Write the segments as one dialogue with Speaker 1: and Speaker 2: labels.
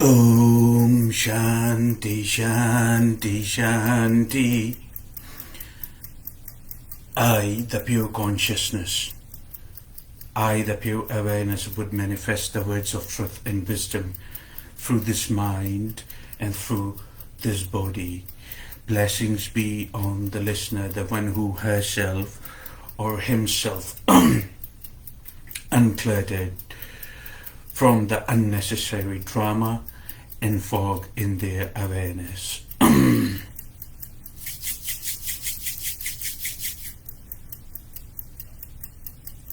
Speaker 1: Om Shanti Shanti Shanti. I, the pure consciousness, I, the pure awareness, would manifest the words of truth and wisdom through this mind and through this body. Blessings be on the listener, the one who herself or himself uncluttered from the unnecessary drama and fog in their awareness.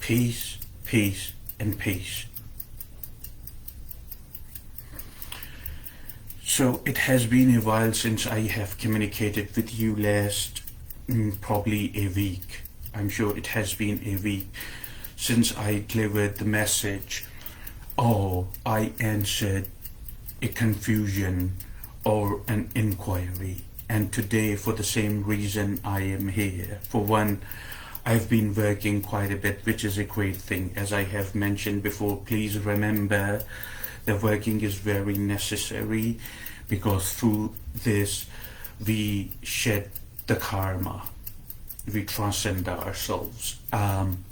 Speaker 1: Peace, peace, and peace. So it has been a while since I have communicated with you last, probably a week. I'm sure it has been a week since I delivered the message, or I answered a confusion or an inquiry. And today, for the same reason, I am here. For one, I've been working quite a bit, which is a great thing. As I have mentioned before, please remember that working is very necessary, because through this we shed the karma, we transcend ourselves.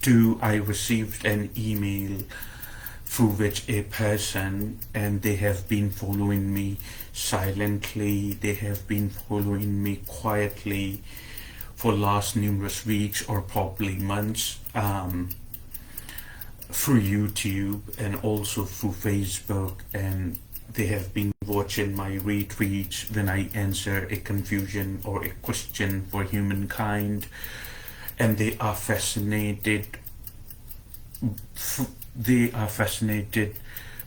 Speaker 1: Two, I received an email through which a person, and they have been following me silently, they have been following me quietly for last numerous weeks or probably months, through YouTube and also through Facebook, and they have been watching my retweets when I answer a confusion or a question for humankind, and they are fascinated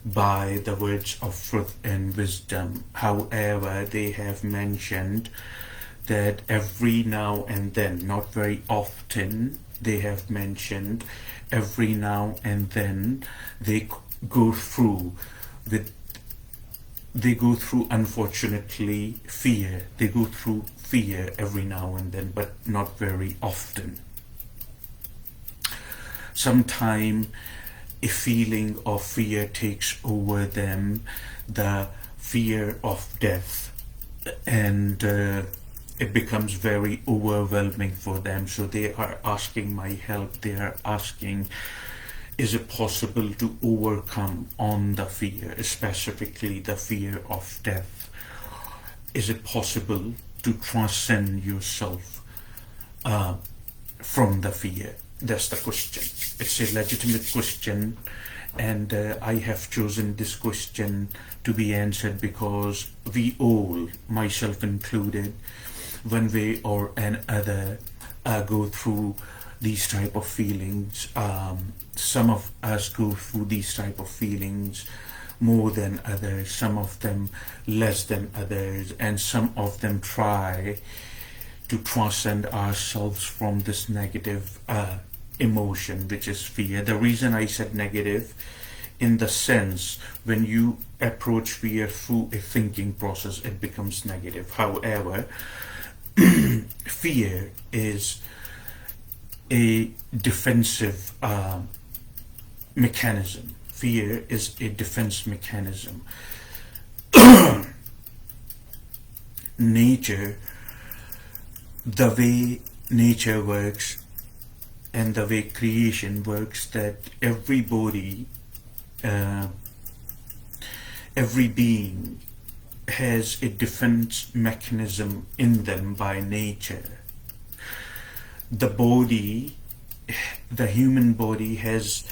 Speaker 1: by the words of truth and wisdom. However, they have mentioned that every now and then, not very often, they have mentioned every now and then they go through unfortunately fear. They go through fear every now and then, but not very often. Sometimes a feeling of fear takes over them, the fear of death, and it becomes very overwhelming for them. So they are asking my help. They are asking, is it possible to overcome on the fear, specifically the fear of death? Is it possible to transcend yourself from the fear? That's the question. It's a legitimate question, and I have chosen this question to be answered because we all, myself included, one way or another, go through these type of feelings. Some of us go through these type of feelings more than others, some of them less than others, and some of them try to transcend ourselves from this negative emotion, which is fear. The reason I said negative, in the sense, when you approach fear through a thinking process, it becomes negative. However, fear is a defensive mechanism. Fear is a defense mechanism. Nature, the way nature works and the way creation works, that everybody, every being has a defense mechanism in them by nature. The body, the human body, has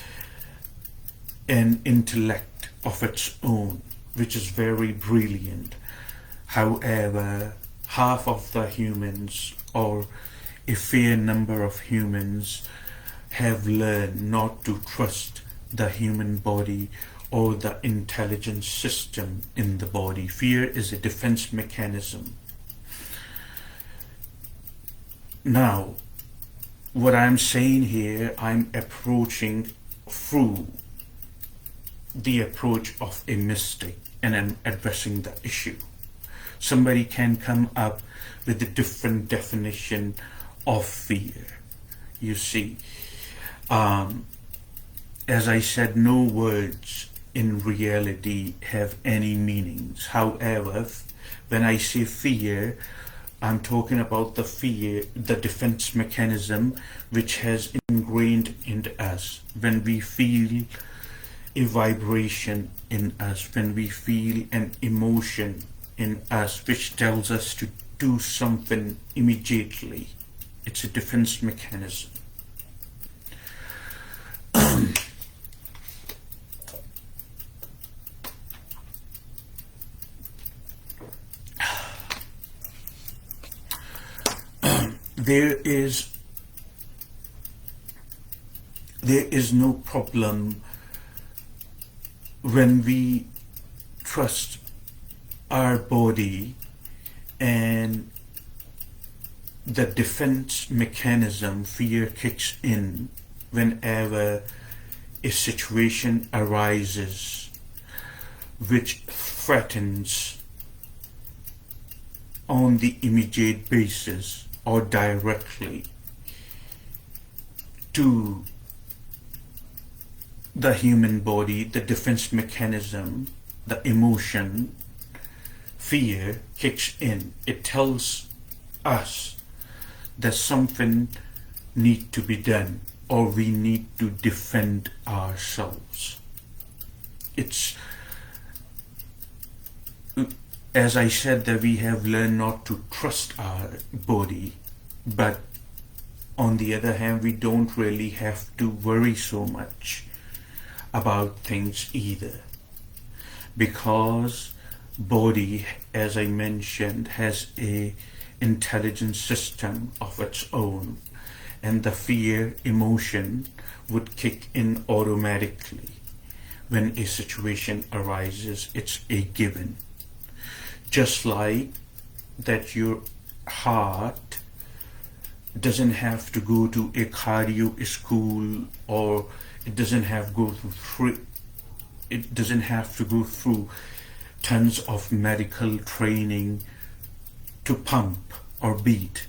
Speaker 1: an intellect of its own, which is very brilliant. However, half of the humans, or a fair number of humans, have learned not to trust the human body or the intelligence system in the body. Fear is a defense mechanism. Now, what I'm saying here, I'm approaching through the approach of a mystic, and I'm addressing the issue. Somebody can come up with a different definition of fear. You see, as I said, no words in reality have any meanings. However, when I say fear, I'm talking about the fear, the defense mechanism which has ingrained into us. When we feel a vibration in us, when we feel an emotion in us which tells us to do something immediately, it's a defense mechanism. There is no problem when we trust our body and the defense mechanism, fear, kicks in whenever a situation arises which threatens on the immediate basis or directly to the human body. The defense mechanism, the emotion, fear kicks in. It tells us that something needs to be done or we need to defend ourselves. It's, as I said, that we have learned not to trust our body, but on the other hand, we don't really have to worry so much about things either, because body, as I mentioned, has a intelligent system of its own, and the fear emotion would kick in automatically when a situation arises. It's a given. Just like that your heart doesn't have to go to a cardio school, or it doesn't have to go through tons of medical training to pump or beat.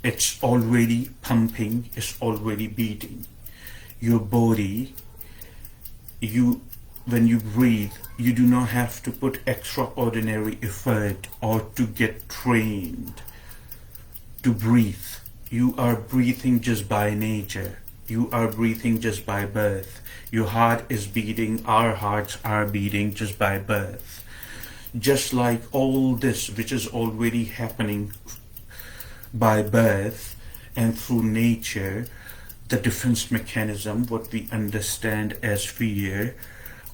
Speaker 1: It's already pumping, it's already beating. Your body, when you breathe, you do not have to put extraordinary effort or to get trained to breathe. You are breathing just by nature. You are breathing just by birth. Your heart is beating, our hearts are beating just by birth. Just like all this which is already happening by birth and through nature, the defense mechanism, what we understand as fear,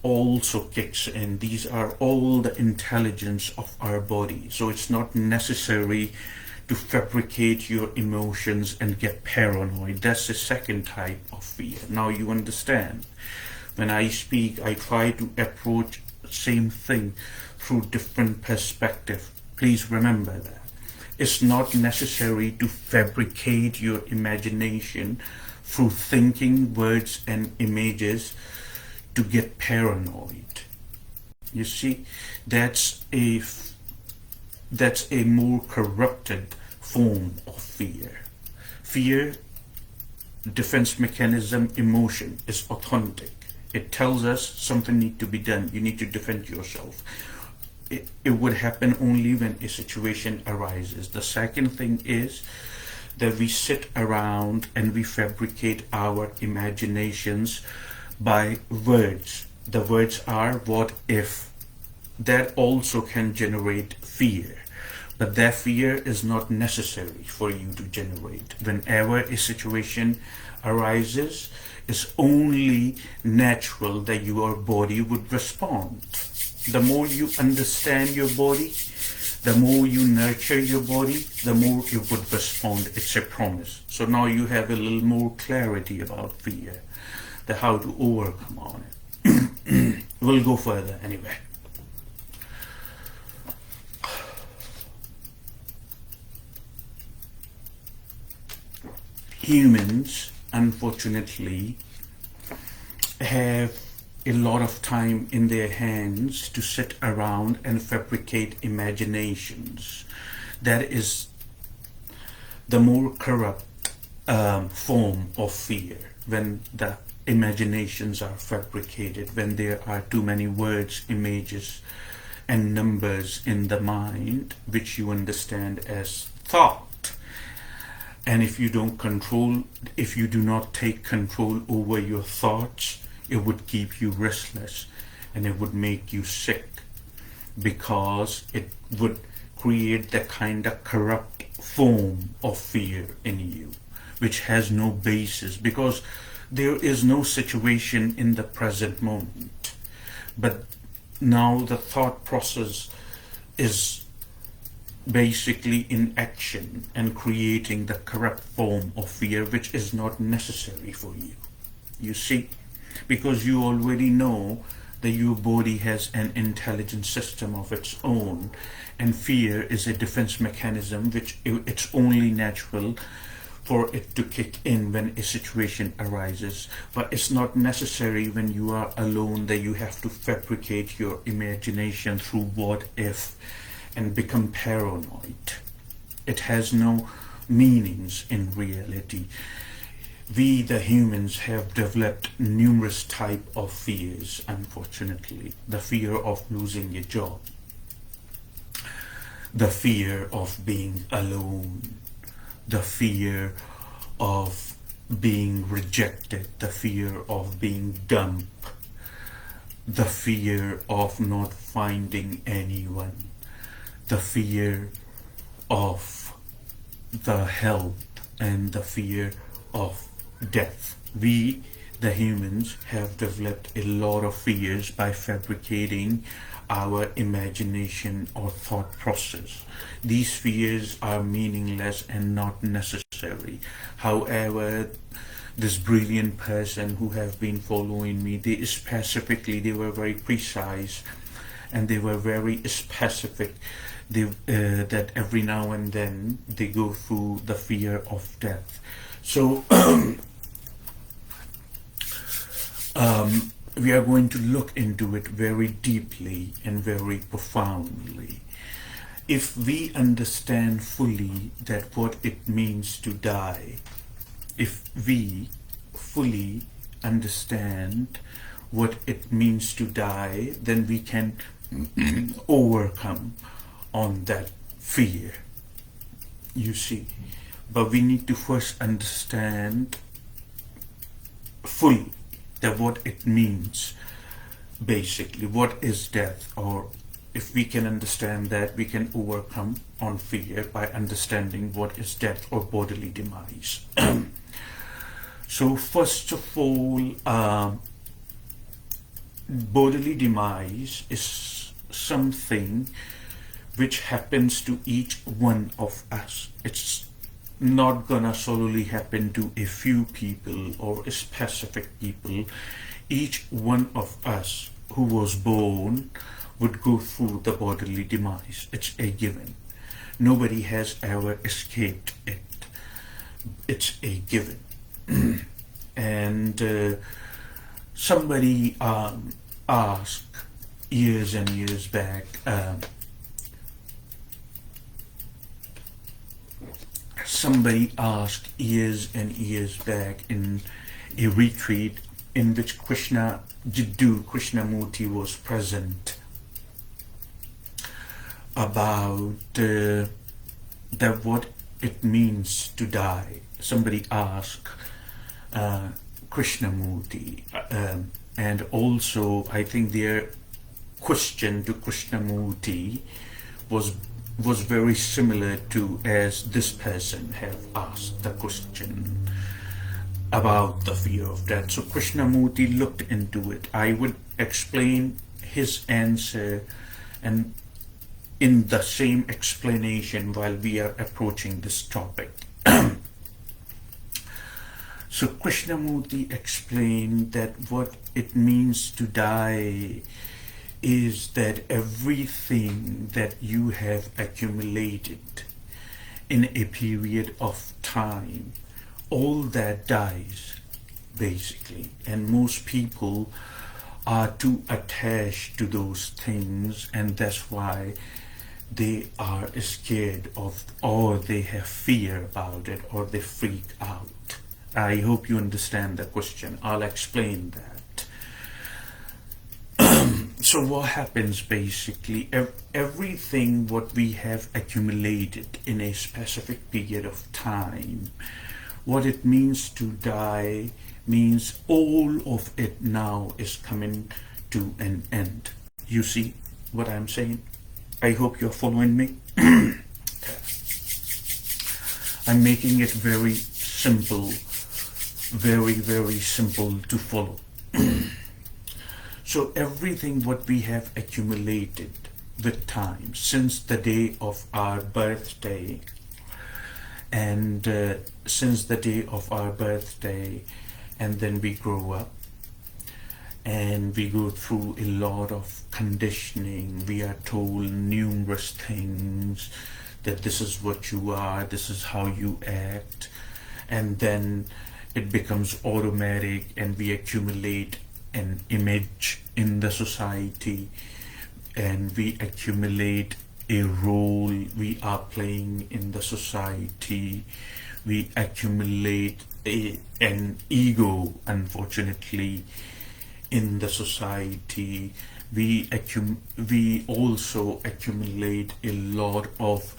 Speaker 1: also kicks in. These are all the intelligence of our body. So it's not necessary to fabricate your emotions and get paranoid. That's the second type of fear. Now you understand. When I speak, I try to approach the same thing through different perspective. Please remember that. It's not necessary to fabricate your imagination through thinking, words and images to get paranoid. You see, that's a more corrupted form of fear. Fear, defense mechanism, emotion is authentic. It tells us something needs to be done. You need to defend yourself. It would happen only when a situation arises. The second thing is that we sit around and we fabricate our imaginations by words. The words are what if. That also can generate fear, but that fear is not necessary for you to generate. Whenever a situation arises, it's only natural that your body would respond. The more you understand your body, the more you nurture your body, the more it would respond. It's a promise. So now you have a little more clarity about fear, the how to overcome on it. We'll go further anyway. Humans, unfortunately, have a lot of time in their hands to sit around and fabricate imaginations. That is the more corrupt form of fear. When the imaginations are fabricated, when there are too many words, images, and numbers in the mind, which you understand as thought. And if you do not take control over your thoughts, it would keep you restless and it would make you sick, because it would create the kind of corrupt form of fear in you, which has no basis, because there is no situation in the present moment. But now the thought process is basically in action and creating the corrupt form of fear, which is not necessary for you. You see, because you already know that your body has an intelligent system of its own, and fear is a defense mechanism which it's only natural for it to kick in when a situation arises. But it's not necessary when you are alone that you have to fabricate your imagination through what if and become paranoid. It has no meanings in reality. We, the humans, have developed numerous types of fears, unfortunately. The fear of losing a job, the fear of being alone, the fear of being rejected, the fear of being dumped, the fear of not finding anyone, the fear of the health, and the fear of death. We, the humans, have developed a lot of fears by fabricating our imagination or thought process. These fears are meaningless and not necessary. However, this brilliant person who have been following me, they were very precise, and they were very specific. That every now and then they go through the fear of death. So we are going to look into it very deeply and very profoundly. If we understand fully that what it means to die, if we fully understand what it means to die, then we can overcome on that fear, you see. But we need to first understand fully that what it means, basically what is death. Or if we can understand that, we can overcome on fear by understanding what is death or bodily demise. So first of all, bodily demise is something which happens to each one of us. It's not gonna solely happen to a few people or a specific people. Each one of us who was born would go through the bodily demise. It's a given. Nobody has ever escaped it. It's a given. And somebody asked years and years back, in a retreat in which Krishnamurti was present, about that what it means to die. Somebody asked Krishnamurti, and also I think their question to Krishnamurti was very similar to as this person have asked the question about the fear of death. So Krishnamurti looked into it. I would explain his answer and in the same explanation while we are approaching this topic. So Krishnamurti explained that what it means to die is that everything that you have accumulated in a period of time, all that dies, basically. And most people are too attached to those things, and that's why they are scared of, or they have fear about it, or they freak out I hope you understand the question. I'll explain that. So what happens basically, everything what we have accumulated in a specific period of time, what it means to die means all of it now is coming to an end. You see what I'm saying? I hope you're following me. I'm making it very simple, very simple to follow. So everything what we have accumulated with time since the day of our birthday, and since the day of our birthday, and then we grow up and we go through a lot of conditioning. We are told numerous things, that this is what you are, this is how you act, and then it becomes automatic and we accumulate an image in the society, and we accumulate a role we are playing in the society. We accumulate an ego, unfortunately, in the society. We also accumulate a lot of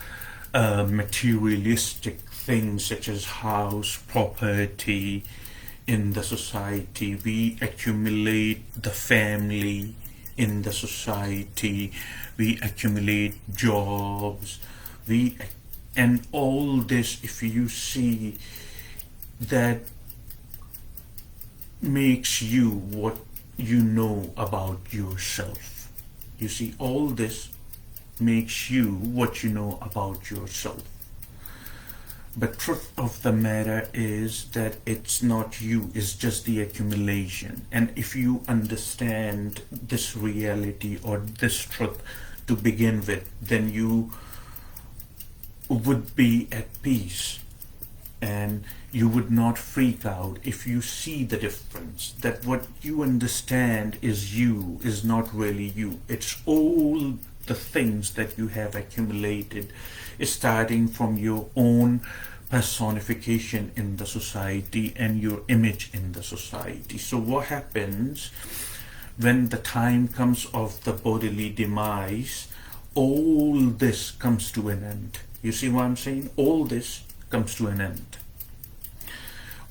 Speaker 1: materialistic things such as house, property in the society. We accumulate the family in the society. We accumulate jobs. And all this, if you see, that makes you what you know about yourself. You see, all this makes you what you know about yourself. But truth of the matter is that it's not you, it's just the accumulation. And if you understand this reality or this truth to begin with, then you would be at peace and you would not freak out if you see the difference, that what you understand is you is not really you. It's all the things that you have accumulated, starting from your own personification in the society and your image in the society. So what happens when the time comes of the bodily demise? All this comes to an end. You see what I'm saying? All this comes to an end.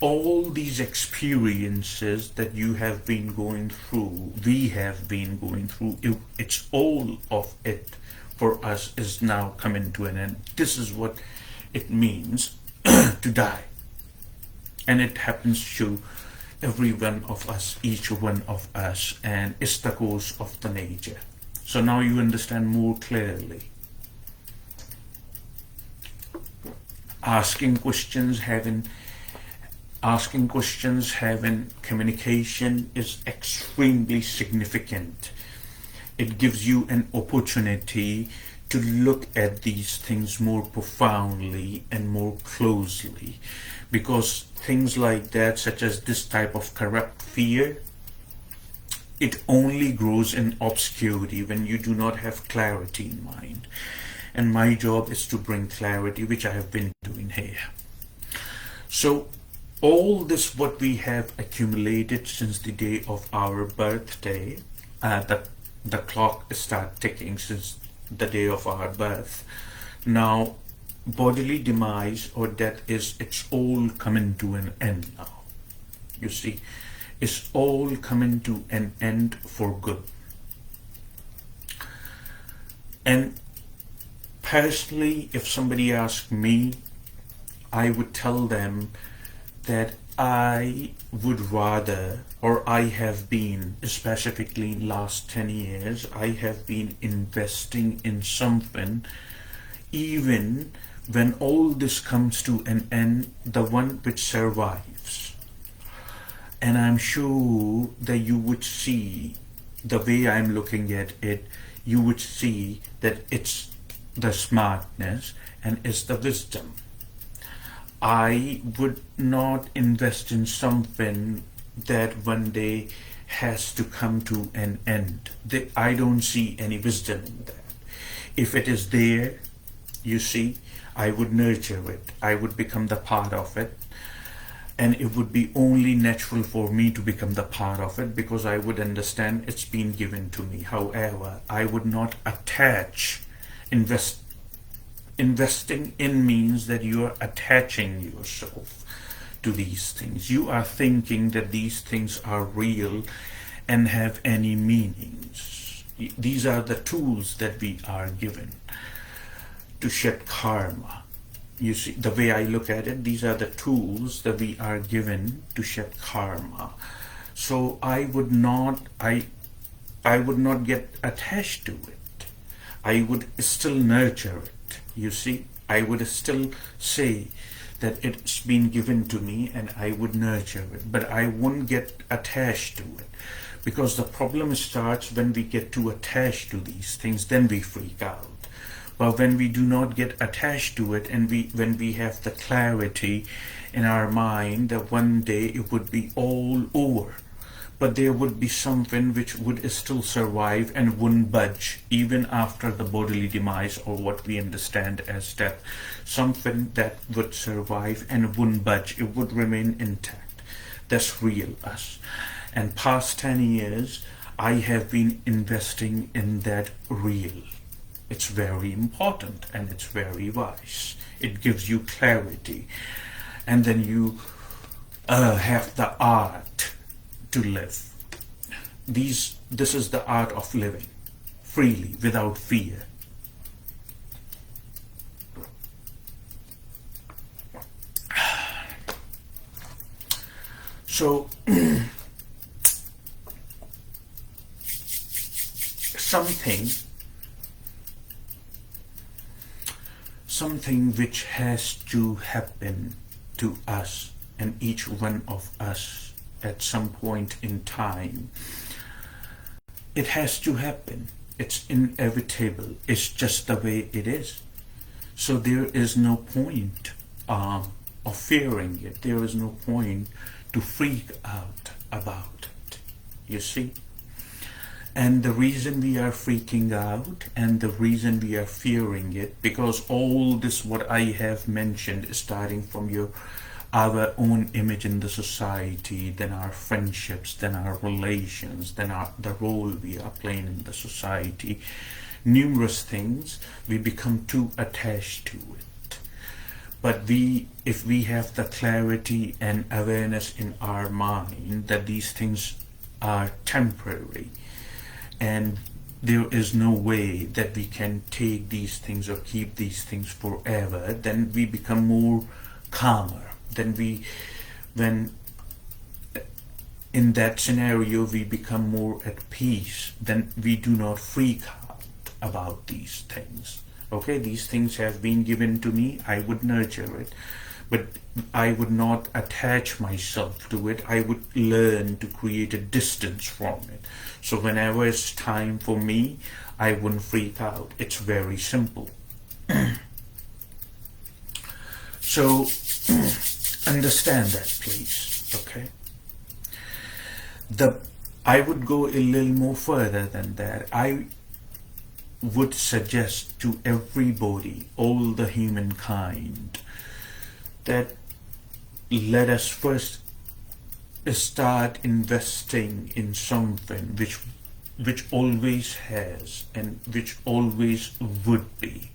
Speaker 1: All these experiences that you have been going through, we have been going through, it's all of it for us is now coming to an end. This is what it means to die. And it happens to every one of us, each one of us, and it's the course of the nature. So now you understand more clearly. Asking questions, having communication is extremely significant. It gives you an opportunity to look at these things more profoundly and more closely, because things like that, such as this type of corrupt fear, it only grows in obscurity when you do not have clarity in mind. And my job is to bring clarity, which I have been doing here. So all this what we have accumulated since the day of our birthday, the clock start ticking since the day of our birth. Now bodily demise or death it's all coming to an end now. You see, it's all coming to an end for good. And personally, if somebody asks me, I would tell them that I would rather, or I have been, specifically in last 10 years, I have been investing in something, even when all this comes to an end, the one which survives. And I'm sure that you would see, the way I'm looking at it, you would see that it's the smartness and it's the wisdom. I would not invest in something that one day has to come to an end. I don't see any wisdom in that. If it is there, you see, I would nurture it. I would become the part of it. and it would be only natural for me to become the part of it, because I would understand it's been given to me. However, I would not attach. Investing in means that you are attaching yourself to these things. You are thinking that these things are real and have any meanings. These are the tools that we are given to shed karma. You see, the way I look at it, these are the tools that we are given to shed karma. So I would not get attached to it. I would still nurture it. You see, I would still say that it's been given to me and I would nurture it, but I wouldn't get attached to it, because the problem starts when we get too attached to these things. Then we freak out. But when we do not get attached to it, and when we have the clarity in our mind that one day it would be all over, but there would be something which would still survive and wouldn't budge even after the bodily demise, or what we understand as death. Something that would survive and wouldn't budge. It would remain intact. That's real us. And past 10 years, I have been investing in that real. It's very important and it's very wise. It gives you clarity. And then you have the art to live. This is the art of living freely, without fear. So something which has to happen to us and each one of us at some point in time. It has to happen. It's inevitable. It's just the way it is. So there is no point of fearing it. There is no point to freak out about it. You see? And the reason we are freaking out and the reason we are fearing it, because all this what I have mentioned is starting from our own image in the society, then our friendships, then our relations, then the role we are playing in the society. Numerous things, we become too attached to it. But if we have the clarity and awareness in our mind that these things are temporary, and there is no way that we can take these things or keep these things forever, then we become more calmer. When in that scenario we become more at peace, then we do not freak out about these things. Okay, these things have been given to me, I would nurture it, but I would not attach myself to it. I would learn to create a distance from it. So whenever it's time for me, I wouldn't freak out. It's very simple. So understand that, please. Okay. I would go a little more further than that. I would suggest to everybody, all the humankind, that let us first start investing in something which always has and which always would be.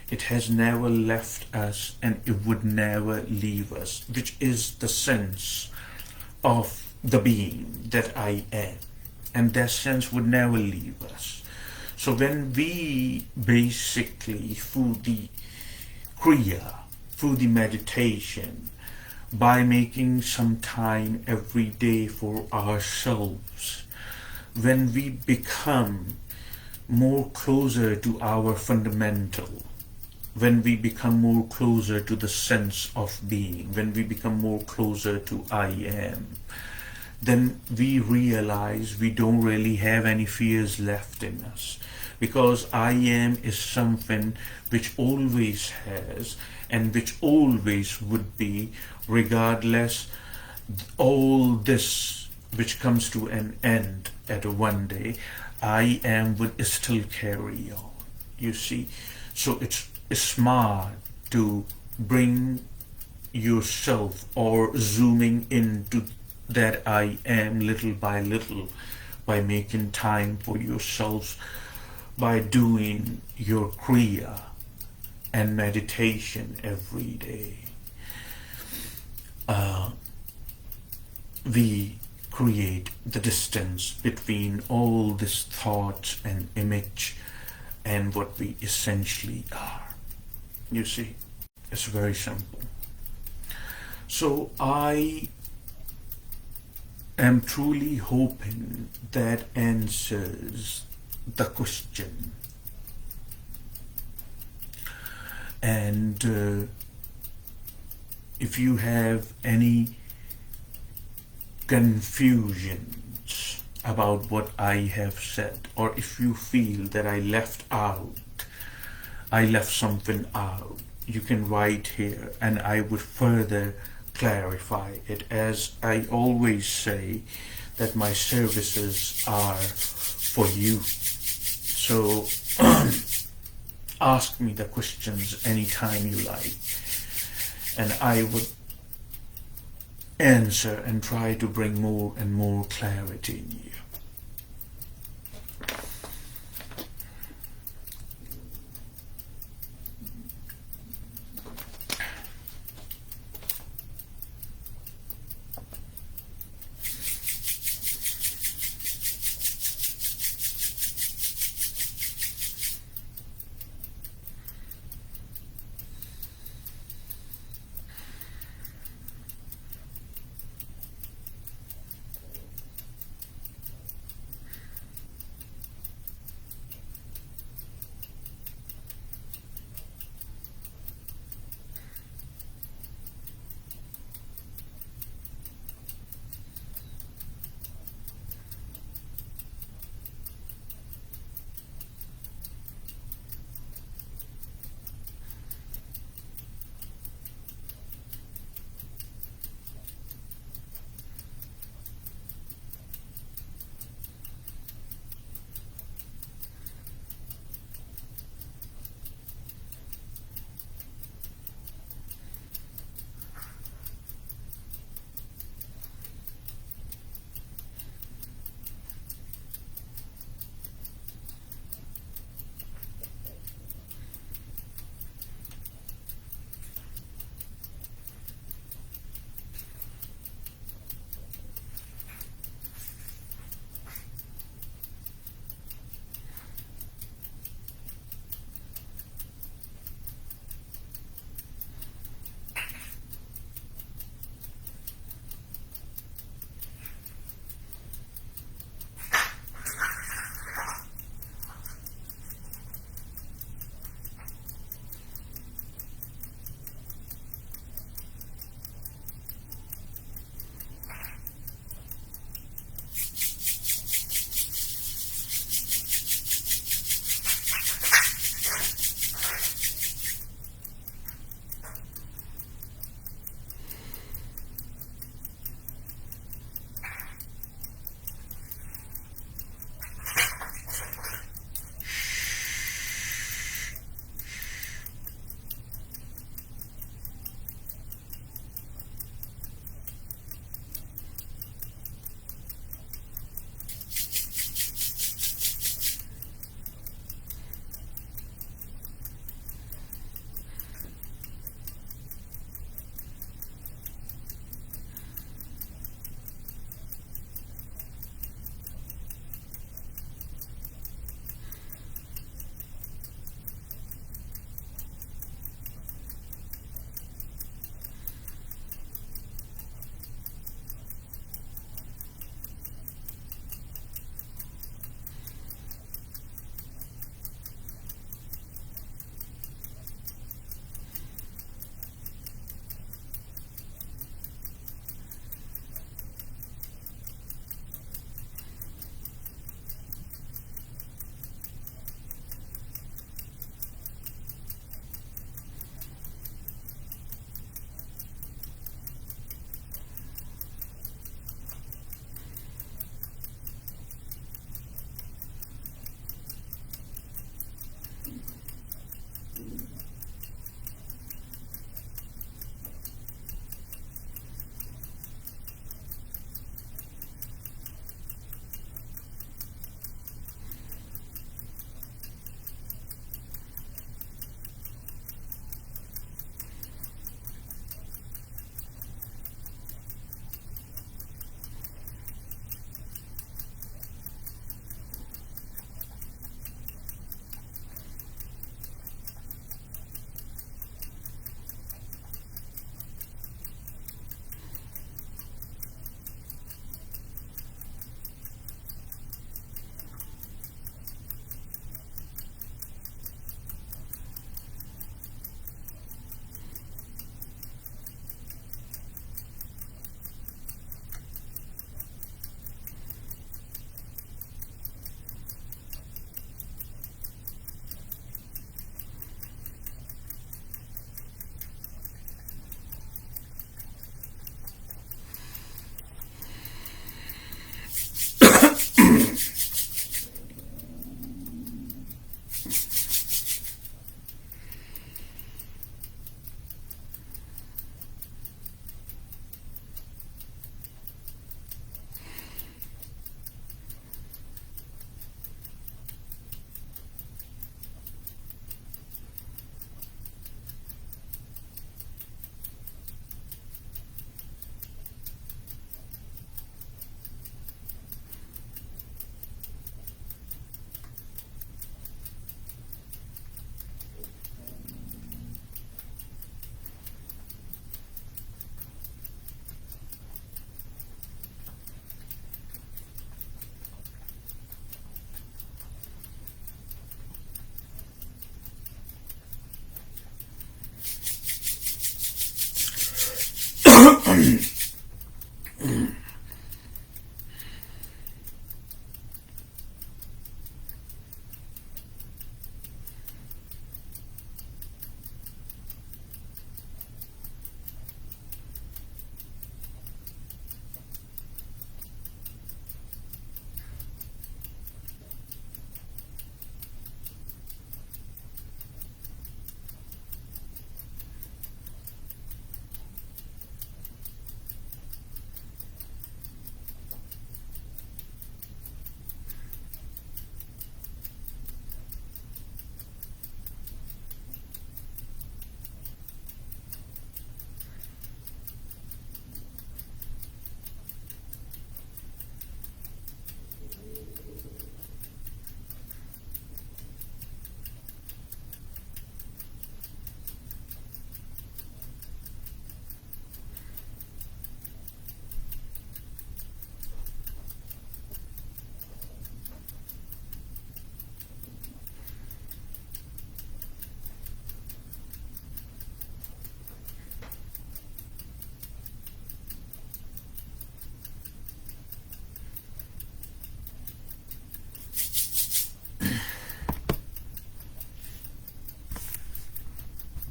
Speaker 1: It has never left us and it would never leave us, which is the sense of the being that I am, and that sense would never leave us. So when we basically, through the Kriya, through the meditation, by making some time every day for ourselves, when we become more closer to our fundamental, when we become more closer to the sense of being, when we become more closer to I am, then we realize we don't really have any fears left in us, because I am is something which always has and which always would be, regardless all this which comes to an end at one day. I am would still carry on. You see, so it's smart to bring yourself, or zooming into that I am little by little, by making time for yourselves, by doing your kriya and meditation every day. We create the distance between all this thought and image and what we essentially are. You see, it's very simple. So I am truly hoping that answers the question. And if you have any confusions about what I have said, or if you feel that I left something out, you can write here and I would further clarify it. As I always say, that my services are for you. So ask me the questions anytime you like, and I would answer and try to bring more and more clarity in you.